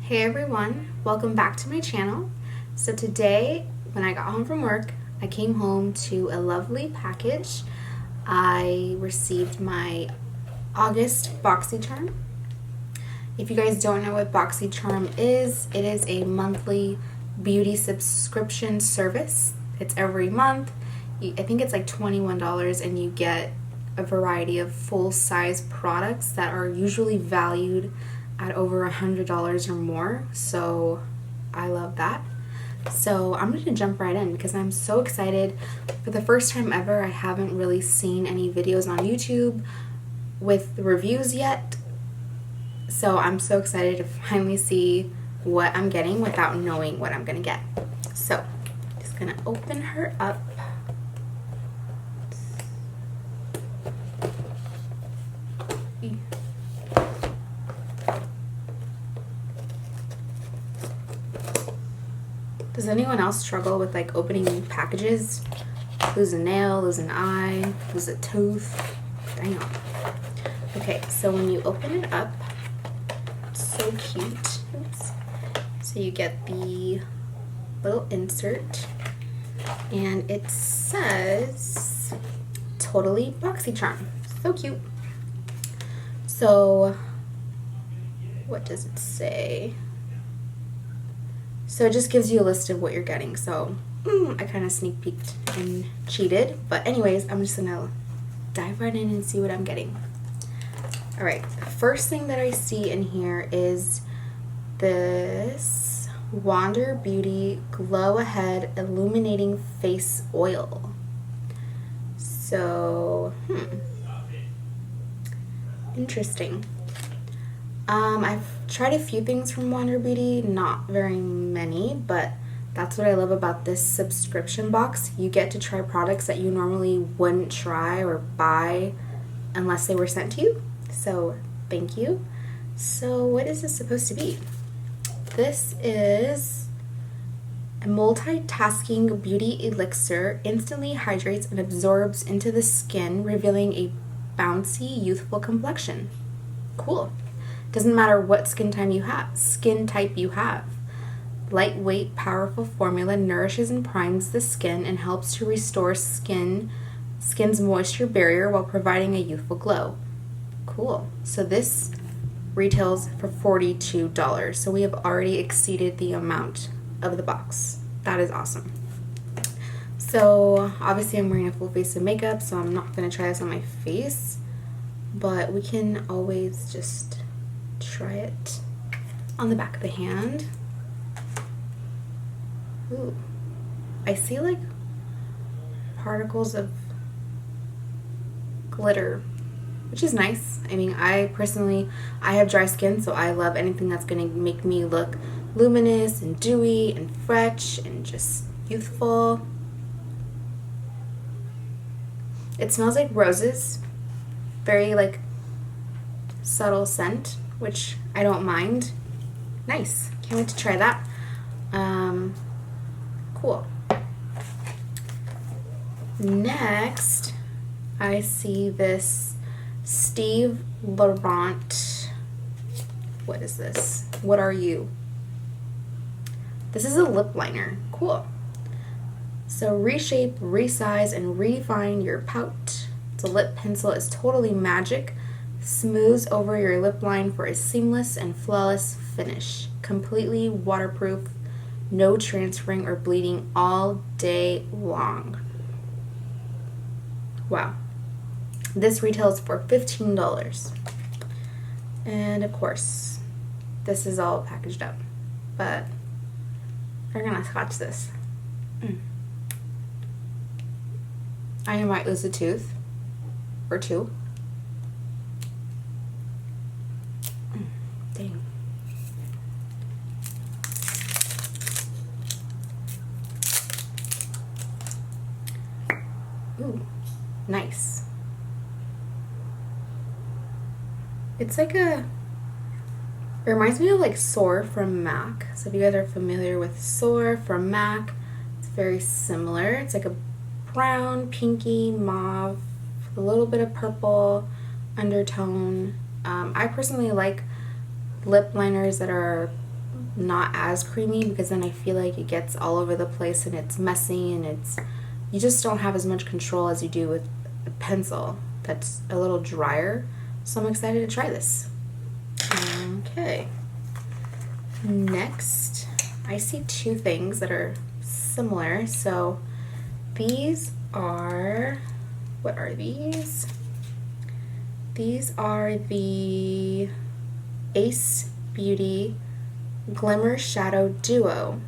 Hey everyone, welcome back to my channel. So today, when I got home from work, I came home to a lovely package. I received my August Boxycharm. If you guys don't know what Boxycharm is, it is a monthly beauty subscription service. It's every month. I think it's like $21 and you get a variety of full-size products that are usually valued at over $100 or more, so I love that. So I'm going to jump right in because I'm so excited. For the first time ever, I haven't really seen any videos on YouTube with reviews yet, so I'm so excited to finally see what I'm getting without knowing what I'm going to get. So just going to open her up. Does anyone else struggle with like opening packages? Lose a nail, lose an eye, lose a tooth? Damn. Okay, so when you open it up, it's so cute. Oops. So you get the little insert, and it says "Totally Boxycharm." So cute. So what does it say? So it just gives you a list of what you're getting. So I kind of sneak peeked and cheated. But anyways, I'm just going to dive right in and see what I'm getting. Alright, first thing that I see in here is this Wander Beauty Glow Ahead Illuminating Face Oil. So, interesting. I've tried a few things from Wander Beauty, not very many, but that's what I love about this subscription box. You get to try products that you normally wouldn't try or buy unless they were sent to you. So, thank you. So, what is this supposed to be? This is a multitasking beauty elixir, instantly hydrates and absorbs into the skin, revealing a bouncy, youthful complexion. Cool. Doesn't matter what skin type you have. Lightweight, powerful formula nourishes and primes the skin and helps to restore skin's moisture barrier while providing a youthful glow. Cool. So this retails for $42. So we have already exceeded the amount of the box. That is awesome. So obviously I'm wearing a full face of makeup, so I'm not going to try this on my face, but we can always just try it on the back of the hand. Ooh, I see like particles of glitter, which is nice. I mean, I have dry skin, so I love anything that's gonna make me look luminous and dewy and fresh and just youthful. It smells like roses, very like subtle scent, which I don't mind. Nice. Can't wait to try that. Cool. Next, I see this Steve Laurant. What is this? What are you? This is a lip liner. Cool. So reshape, resize, and refine your pout. It's a lip pencil. It's totally magic. Smooths over your lip line for a seamless and flawless finish. Completely waterproof, no transferring or bleeding all day long. Wow. This retails for $15. And of course, this is all packaged up. But we're gonna scotch this. I might lose a tooth or two. Dang. Ooh, nice. It's like it reminds me of like Soar from MAC. So if you guys are familiar with Soar from MAC, it's very similar. It's like a brown, pinky, mauve, a little bit of purple undertone. I personally like lip liners that are not as creamy, because then I feel like it gets all over the place and it's messy and you just don't have as much control as you do with a pencil that's a little drier. So I'm excited to try this. Okay. Next, I see two things that are similar. So these are, what are these? These are the Ace Beauty Glimmer Shadow Duo.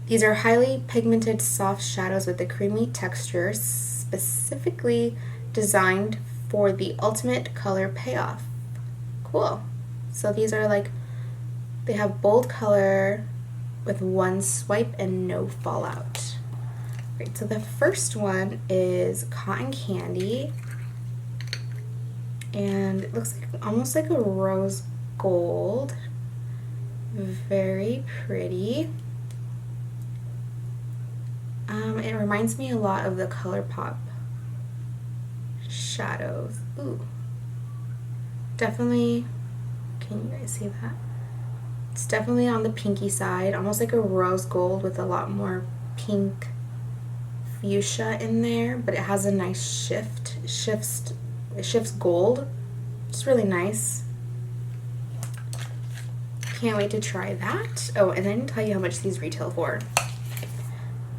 These are highly pigmented soft shadows with a creamy texture, specifically designed for the ultimate color payoff. Cool. So these are like, they have bold color with one swipe and no fallout. Great, so the first one is Cotton Candy, and it looks like almost like a rose gold. Very pretty. It reminds me a lot of the ColourPop shadows. Ooh. Definitely, can you guys see that? It's definitely on the pinky side, almost like a rose gold with a lot more pink fuchsia in there, but it has a nice shift. It shifts gold. It's really nice. Can't wait to try that. Oh, and I didn't tell you how much these retail for.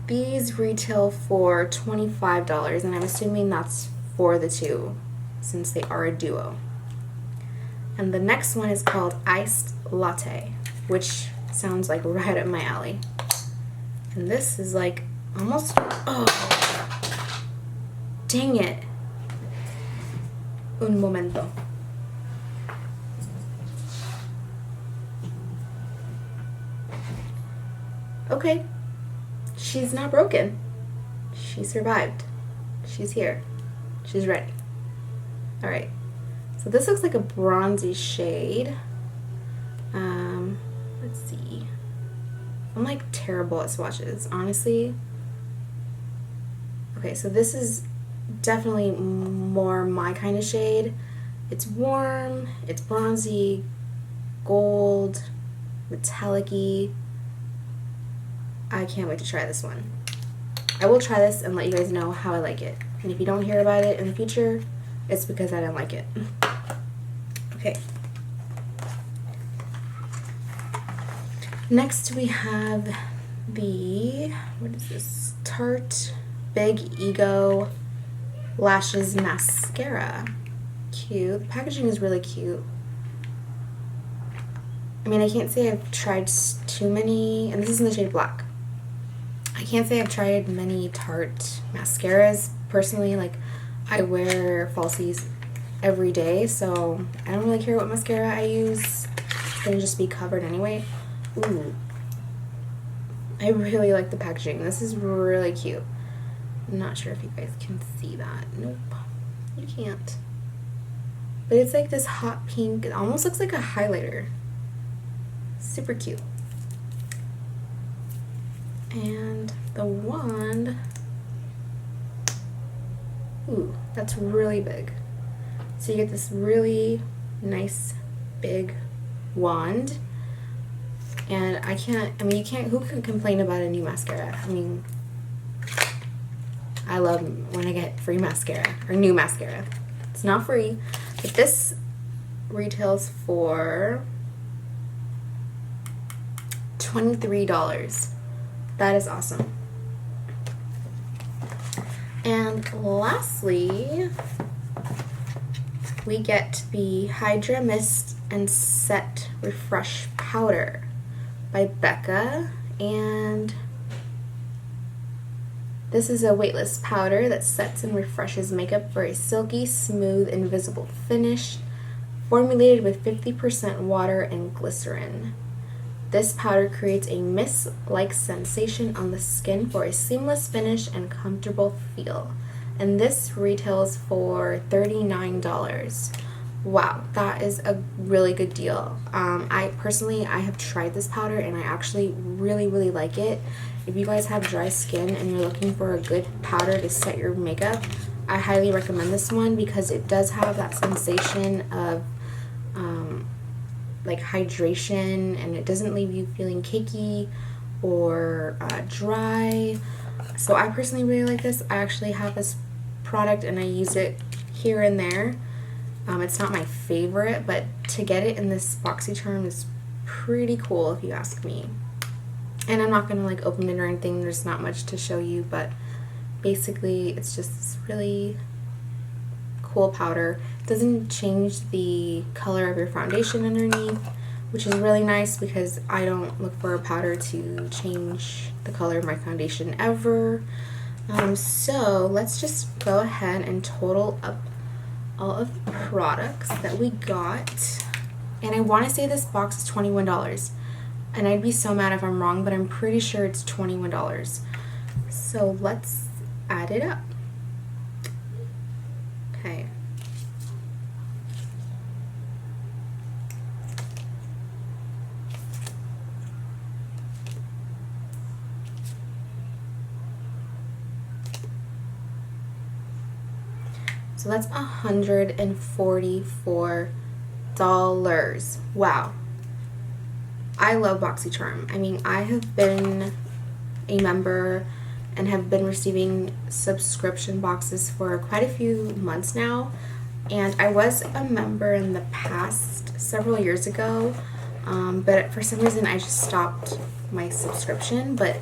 These retail for $25, and I'm assuming that's for the two, since they are a duo. And the next one is called Iced Latte, which sounds like right up my alley. And this is like almost, oh, dang it. Un momento. Okay, she's not broken. She survived. She's here. She's ready. All right. So this looks like a bronzy shade. Let's see. I'm like terrible at swatches, honestly. Okay, so this is definitely more my kind of shade. It's warm, it's bronzy, gold, metallic-y. I can't wait to try this one. I will try this and let you guys know how I like it. And if you don't hear about it in the future, it's because I didn't like it. Okay. Next we have the, what is this? Tarte Big Ego Lashes Mascara. Cute. The packaging is really cute. I mean, I can't say I've tried too many, and this is in the shade Black. I can't say I've tried many Tarte mascaras. Personally, like, I wear falsies every day, so I don't really care what mascara I use. It's gonna just be covered anyway. Ooh. I really like the packaging. This is really cute. I'm not sure if you guys can see that. Nope. You can't. But it's like this hot pink. It almost looks like a highlighter. Super cute. And the wand. Ooh, that's really big. So you get this really nice big wand. And you can't, who can complain about a new mascara? I mean, I love when I get free mascara, or new mascara. It's not free, but this retails for $23. That is awesome. And lastly, we get the Hydra-Mist and Set Refresh Powder by Becca, and this is a weightless powder that sets and refreshes makeup for a silky, smooth, invisible finish, formulated with 50% water and glycerin. This powder creates a mist-like sensation on the skin for a seamless finish and comfortable feel. And this retails for $39. Wow, that is a really good deal. I have tried this powder and I actually really like it. If you guys have dry skin and you're looking for a good powder to set your makeup, I highly recommend this one because it does have that sensation of like hydration, and it doesn't leave you feeling cakey or dry. So I personally really like this. I actually have this product and I use it here and there. It's not my favorite, but to get it in this Boxycharm is pretty cool if you ask me. And I'm not gonna like open it or anything, there's not much to show you, but basically it's just this really cool powder. It doesn't change the color of your foundation underneath, which is really nice because I don't look for a powder to change the color of my foundation ever. So let's just go ahead and total up all of the products that we got. And I want to say this box is $21. And I'd be so mad if I'm wrong, but I'm pretty sure it's $21. So let's add it up. Okay. So that's $144. Wow. I love Boxycharm. I mean, I have been a member and have been receiving subscription boxes for quite a few months now. And I was a member in the past several years ago, but for some reason I just stopped my subscription. But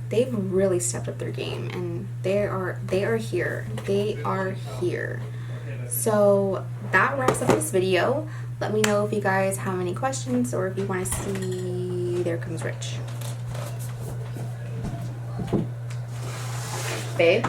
they've really stepped up their game, and they are here. They are here. So that wraps up this video. Let me know if you guys have any questions or if you want to see There Comes Rich. Babe?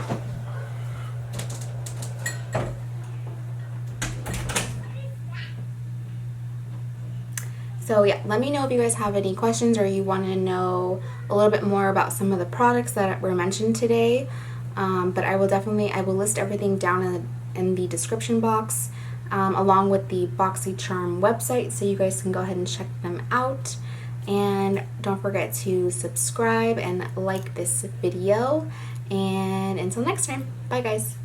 So yeah, let me know if you guys have any questions or you want to know a little bit more about some of the products that were mentioned today. But I will list everything down in the description box, along with the Boxycharm website, so you guys can go ahead and check them out. And don't forget to subscribe and like this video. And until next time, bye guys.